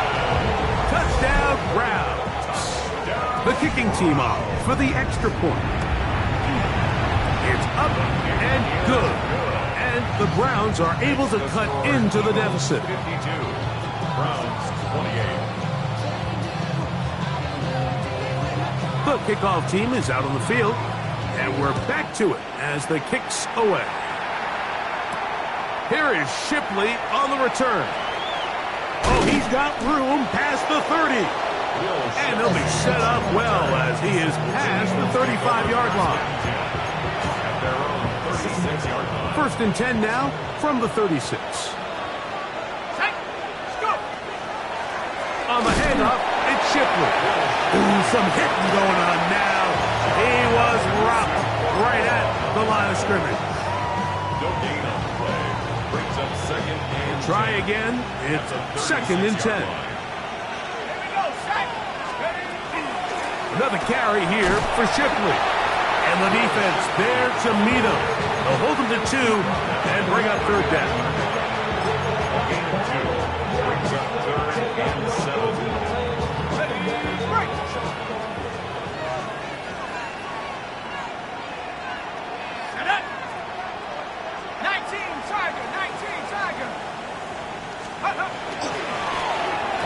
Touchdown, Browns. The kicking team off for the extra point. It's up and good. And the Browns are able to cut into the deficit. 52. Browns 28. The kickoff team is out on the field, and we're back to it as the kick's away. Here is Shipley on the return. Oh, he's got room past the 30. And he'll be set up well as he is past the 35-yard line. At their own 36-yard line. First and 10 now from the 36. On the handoff, it's Shipley. Ooh, some hitting going on now. He was rocked right at the line of scrimmage. No gain on the play. Brings up second and Try again. It's second and 10. Another carry here for Shipley. And the defense there to meet him. They'll hold him to 2 and bring up third down. gain of 2. Brings up third and 7.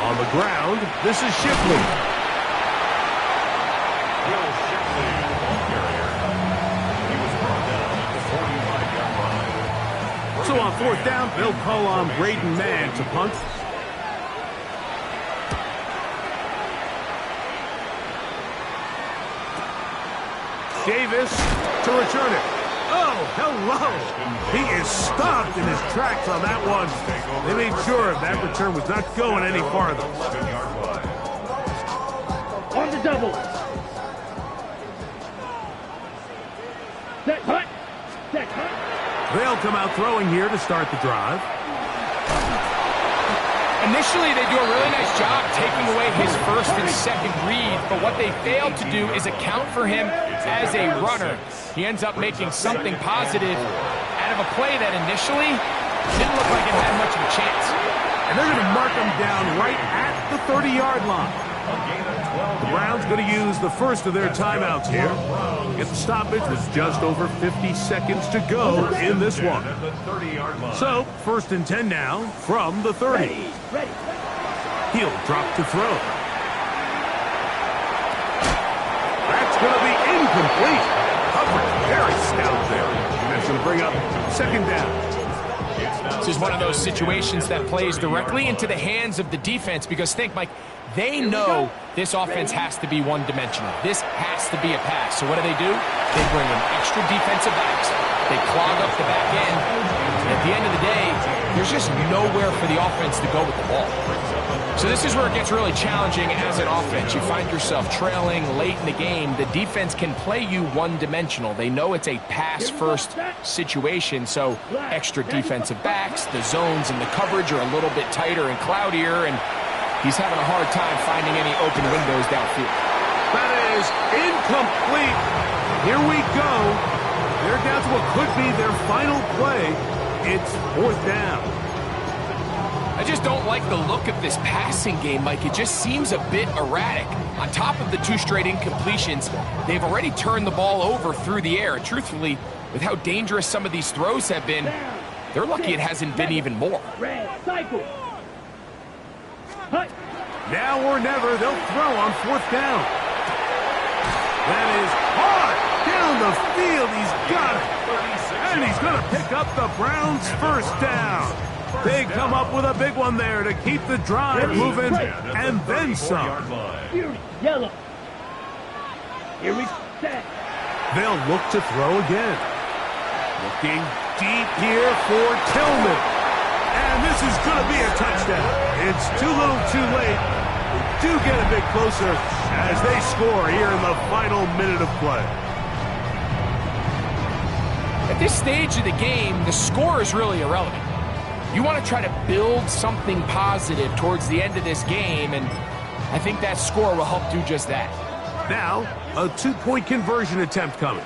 On the ground, this is Shipley. Will Shipley, the ball carrier. He was brought down at the 45-yard line. So on fourth down, they'll call on Braden Mann to punt. Davis to return it. Oh, hello. He is stopped in his tracks on that one. They made sure that return was not going any farther. 11-yard line. On the double. Set hunt. Set hunt. They'll come out throwing here to start the drive. Initially, they do a really nice job taking away his first and second read, but what they fail to do is account for him as a runner. He ends up making something positive out of a play that initially didn't look like it had much of a chance. And they're going to mark him down right at the 30-yard line. The Browns going to use the first of their timeouts here. Get the stoppage with just over 50 seconds to go in this one. At the 30-yard line. So, first and 10 now from the 30. Ready. He'll drop to throw. That's going to be incomplete. Coverage very stout there. That's going to bring up second down. This is one of those situations that plays directly into the hands of the defense because think, Mike, they know this offense has to be one-dimensional. This has to be a pass. So what do? They bring in extra defensive backs. They clog up the back end. And at the end of the day, there's just nowhere for the offense to go with the ball. So this is where it gets really challenging as an offense. You find yourself trailing late in the game. The defense can play you one-dimensional. They know it's a pass-first situation, so extra defensive backs, the zones and the coverage are a little bit tighter and cloudier, and he's having a hard time finding any open windows downfield. That is incomplete. Here we go. They're down to what could be their final play. It's 4th down. I just don't like the look of this passing game, Mike. It just seems a bit erratic. On top of the 2 straight incompletions, they've already turned the ball over through the air. Truthfully, with how dangerous some of these throws have been, they're lucky it hasn't been even more. Red cycle. Now or never, they'll throw on 4th down. That is hard down the field. He's got it. And he's going to pick up the Browns' 1st down. They come up with a big one there to keep the drive moving, and then some. Fury, yellow. Here we set. They'll look to throw again. Looking deep here for Tillman. And this is going to be a touchdown. It's too little too late. They do get a bit closer as they score here in the final minute of play. At this stage of the game, the score is really irrelevant. You want to try to build something positive towards the end of this game, and I think that score will help do just that. Now, a 2-point conversion attempt coming.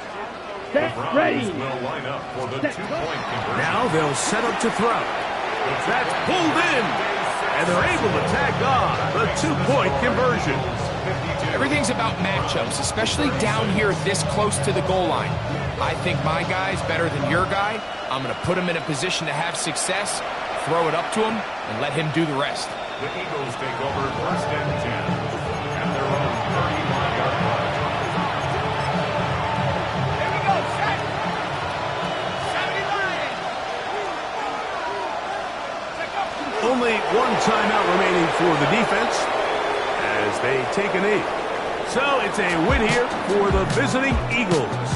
Set, ready. Will line up for the 2-point conversion. Now they'll set up to throw. That's pulled in, and they're able to tack on the 2-point conversion. Everything's about matchups, especially down here this close to the goal line. I think my guy's better than your guy. I'm going to put him in a position to have success, throw it up to him, and let him do the rest. The Eagles take over 1st and 10 at their own 31-yard line. Here we go, set. 70 line. Only 1 timeout remaining for the defense as they take a knee. So it's a win here for the visiting Eagles.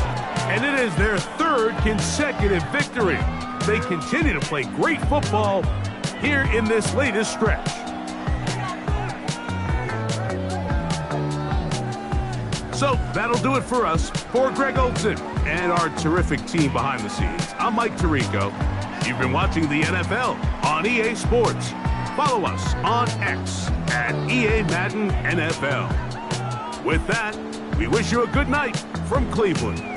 And it is their 3rd consecutive victory. They continue to play great football here in this latest stretch. So that'll do it for us. For Greg Olson and our terrific team behind the scenes, I'm Mike Tirico. You've been watching the NFL on EA Sports. Follow us on X at EA Madden NFL. With that, we wish you a good night from Cleveland.